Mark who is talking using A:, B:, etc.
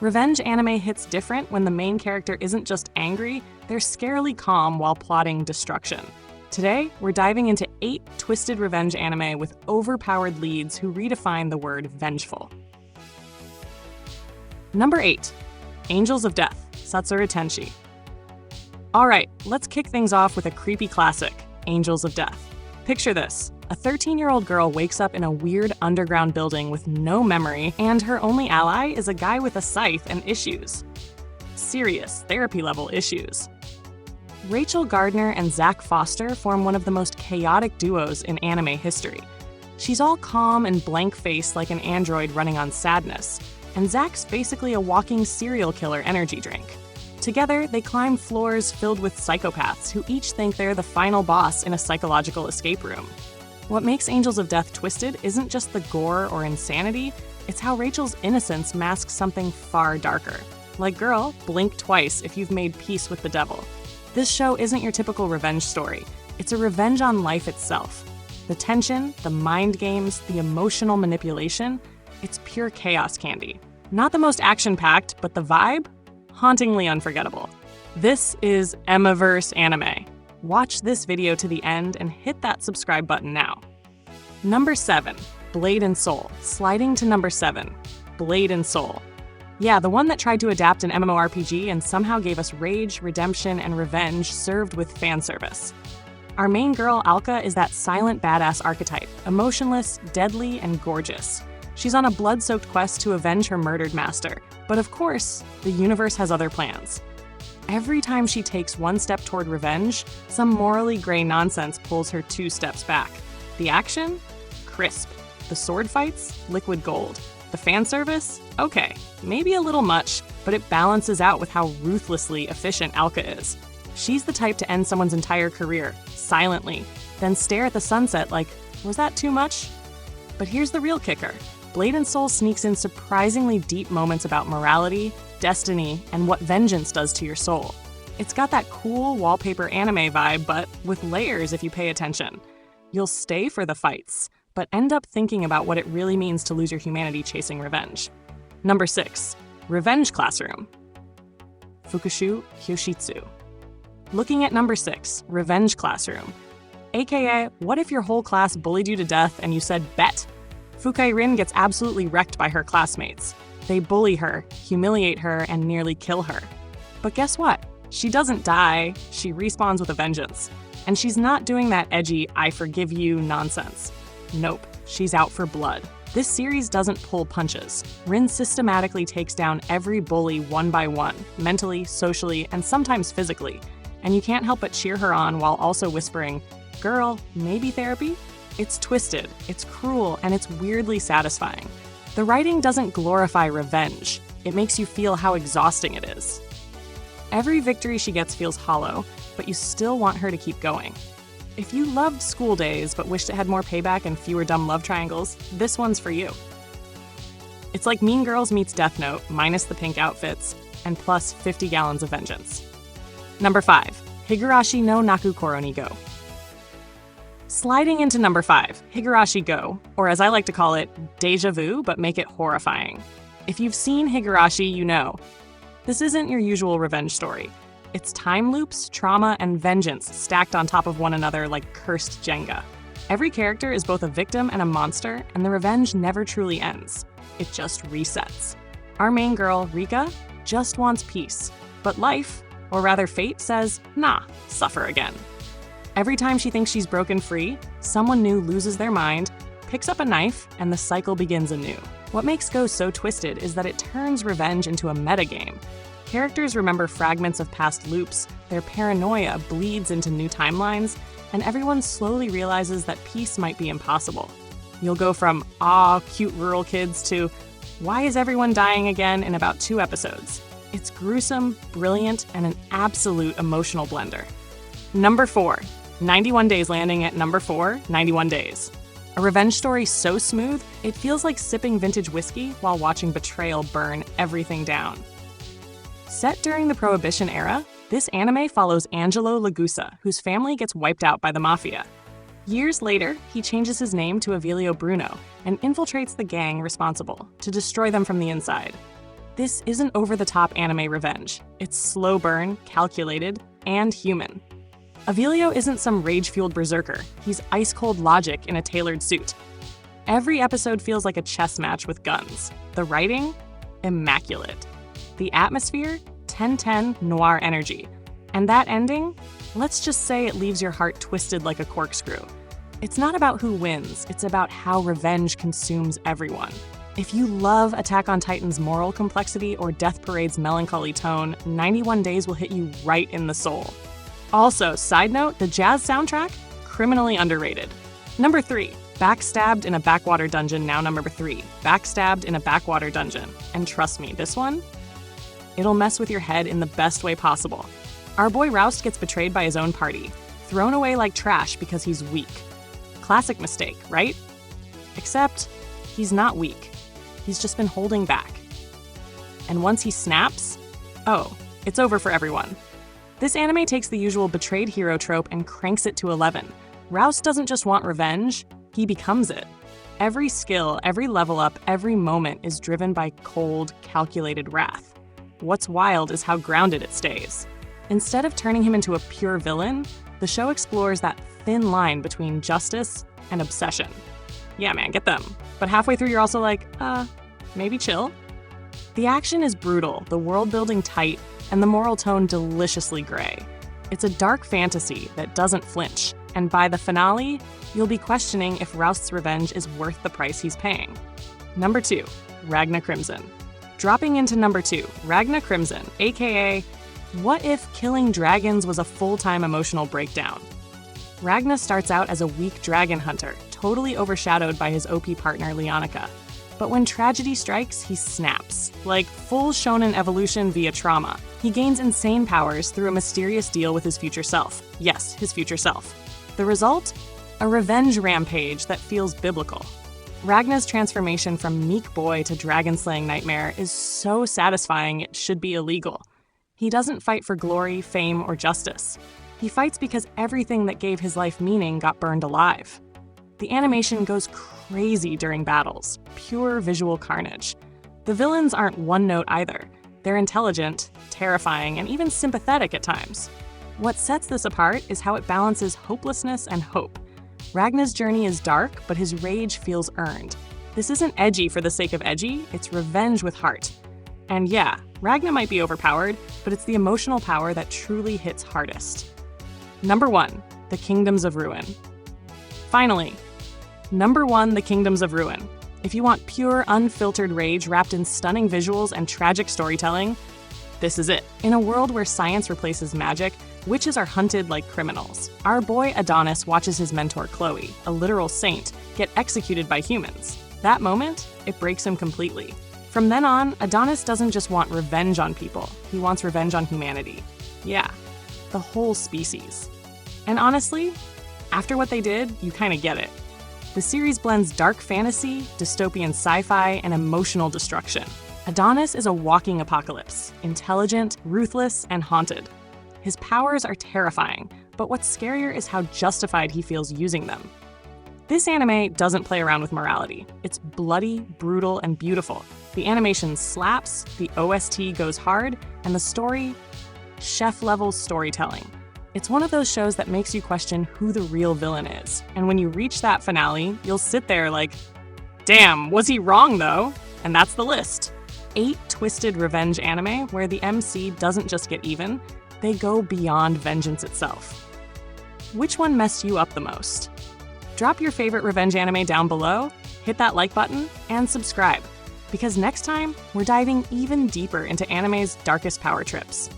A: Revenge anime hits different when the main character isn't just angry, they're scarily calm while plotting destruction. Today, we're diving into 8 twisted revenge anime with overpowered leads who redefine the word vengeful. Number 8. Angels of Death, Satsuru Tenshi. Alright, let's kick things off with a creepy classic, Angels of Death. Picture this. A 13-year-old girl wakes up in a weird underground building with no memory, and her only ally is a guy with a scythe and issues. Serious, therapy-level issues. Rachel Gardner and Zach Foster form one of the most chaotic duos in anime history. She's all calm and blank-faced like an android running on sadness, and Zach's basically a walking serial killer energy drink. Together, they climb floors filled with psychopaths who each think they're the final boss in a psychological escape room. What makes Angels of Death twisted isn't just the gore or insanity, it's how Rachel's innocence masks something far darker. Like, girl, blink twice if you've made peace with the devil. This show isn't your typical revenge story. It's a revenge on life itself. The tension, the mind games, the emotional manipulation, it's pure chaos candy. Not the most action-packed, but the vibe? Hauntingly unforgettable. This is Emeverse anime. Watch this video to the end and hit that subscribe button now. Number 7. Blade and Soul. Sliding to number 7. Blade and Soul. Yeah, the one that tried to adapt an MMORPG and somehow gave us rage, redemption, and revenge served with fan service. Our main girl, Alka, is that silent badass archetype, emotionless, deadly, and gorgeous. She's on a blood-soaked quest to avenge her murdered master, but of course, the universe has other plans. Every time she takes one step toward revenge, some morally gray nonsense pulls her 2 steps back. The action? Crisp. The sword fights? Liquid gold. The fan service? Okay, maybe a little much, but it balances out with how ruthlessly efficient Alka is. She's the type to end someone's entire career, silently, then stare at the sunset like, was that too much? But here's the real kicker. Blade and Soul sneaks in surprisingly deep moments about morality, destiny, and what vengeance does to your soul. It's got that cool wallpaper anime vibe, but with layers if you pay attention. You'll stay for the fights, but end up thinking about what it really means to lose your humanity chasing revenge. Number 6. Revenge Classroom. Fukushu Hyoshitsu. Looking at number 6, Revenge Classroom. AKA, what if your whole class bullied you to death and you said, bet? Fukai-rin gets absolutely wrecked by her classmates. They bully her, humiliate her, and nearly kill her. But guess what? She doesn't die, she respawns with a vengeance. And she's not doing that edgy, I forgive you nonsense. Nope, she's out for blood. This series doesn't pull punches. Rin systematically takes down every bully one by one, mentally, socially, and sometimes physically. And you can't help but cheer her on while also whispering, girl, maybe therapy? It's twisted, it's cruel, and it's weirdly satisfying. The writing doesn't glorify revenge. It makes you feel how exhausting it is. Every victory she gets feels hollow, but you still want her to keep going. If you loved School Days but wished it had more payback and fewer dumb love triangles, this one's for you. It's like Mean Girls meets Death Note, minus the pink outfits, and plus 50 gallons of vengeance. Number 5. Higurashi no Nakukoro ni Go. Sliding into number 5, Higurashi Go, or as I like to call it, deja vu, but make it horrifying. If you've seen Higurashi, you know. This isn't your usual revenge story. It's time loops, trauma, and vengeance stacked on top of one another like cursed Jenga. Every character is both a victim and a monster, and the revenge never truly ends. It just resets. Our main girl, Rika, just wants peace, but life, or rather fate, says, nah, suffer again. Every time she thinks she's broken free, someone new loses their mind, picks up a knife, and the cycle begins anew. What makes Go so twisted is that it turns revenge into a metagame. Characters remember fragments of past loops, their paranoia bleeds into new timelines, and everyone slowly realizes that peace might be impossible. You'll go from, aw, cute rural kids to, why is everyone dying again in about 2 episodes? It's gruesome, brilliant, and an absolute emotional blender. Number 4. 91 Days landing at number 4, 91 Days. A revenge story so smooth, it feels like sipping vintage whiskey while watching betrayal burn everything down. Set during the Prohibition era, this anime follows Angelo Lagusa, whose family gets wiped out by the mafia. Years later, he changes his name to Avilio Bruno and infiltrates the gang responsible to destroy them from the inside. This isn't over-the-top anime revenge. It's slow burn, calculated, and human. Avilio isn't some rage-fueled berserker. He's ice-cold logic in a tailored suit. Every episode feels like a chess match with guns. The writing? Immaculate. The atmosphere? 10/10 noir energy. And that ending? Let's just say it leaves your heart twisted like a corkscrew. It's not about who wins, it's about how revenge consumes everyone. If you love Attack on Titan's moral complexity or Death Parade's melancholy tone, 91 Days will hit you right in the soul. Also, side note, the jazz soundtrack? Criminally underrated. Number 3. Backstabbed in a Backwater dungeon, now number 3. Backstabbed in a Backwater dungeon. And trust me, this one? It'll mess with your head in the best way possible. Our boy Roust gets betrayed by his own party, thrown away like trash because he's weak. Classic mistake, right? Except, he's not weak. He's just been holding back. And once he snaps, oh, it's over for everyone. This anime takes the usual betrayed hero trope and cranks it to 11. Roust doesn't just want revenge, he becomes it. Every skill, every level up, every moment is driven by cold, calculated wrath. What's wild is how grounded it stays. Instead of turning him into a pure villain, the show explores that thin line between justice and obsession. Yeah, man, get them. But halfway through, you're also like, maybe chill? The action is brutal, the world building tight, and the moral tone deliciously gray. It's a dark fantasy that doesn't flinch, and by the finale, you'll be questioning if Roust's revenge is worth the price he's paying. Number 2, Ragna Crimson. Dropping into number 2, Ragna Crimson, aka what if killing dragons was a full-time emotional breakdown? Ragna starts out as a weak dragon hunter, totally overshadowed by his OP partner Leonica. But when tragedy strikes, he snaps. Like full shonen evolution via trauma. He gains insane powers through a mysterious deal with his future self. Yes, his future self. The result? A revenge rampage that feels biblical. Ragna's transformation from meek boy to dragon-slaying nightmare is so satisfying it should be illegal. He doesn't fight for glory, fame, or justice. He fights because everything that gave his life meaning got burned alive. The animation goes crazy during battles, pure visual carnage. The villains aren't one note either. They're intelligent, terrifying, and even sympathetic at times. What sets this apart is how it balances hopelessness and hope. Ragna's journey is dark, but his rage feels earned. This isn't edgy for the sake of edgy, it's revenge with heart. And yeah, Ragna might be overpowered, but it's the emotional power that truly hits hardest. Number 1, The Kingdoms of Ruin. Finally, number 1, The Kingdoms of Ruin. If you want pure, unfiltered rage wrapped in stunning visuals and tragic storytelling, this is it. In a world where science replaces magic, witches are hunted like criminals. Our boy Adonis watches his mentor Chloe, a literal saint, get executed by humans. That moment, it breaks him completely. From then on, Adonis doesn't just want revenge on people, he wants revenge on humanity. Yeah, the whole species. And honestly, after what they did, you kinda get it. The series blends dark fantasy, dystopian sci-fi, and emotional destruction. Adonis is a walking apocalypse, intelligent, ruthless, and haunted. His powers are terrifying, but what's scarier is how justified he feels using them. This anime doesn't play around with morality. It's bloody, brutal, and beautiful. The animation slaps, the OST goes hard, and the story, chef-level storytelling. It's one of those shows that makes you question who the real villain is. And when you reach that finale, you'll sit there like, damn, was he wrong though? And that's the list. 8 twisted revenge anime where the MC doesn't just get even, they go beyond vengeance itself. Which one messed you up the most? Drop your favorite revenge anime down below, hit that like button, and subscribe. Because next time, we're diving even deeper into anime's darkest power trips.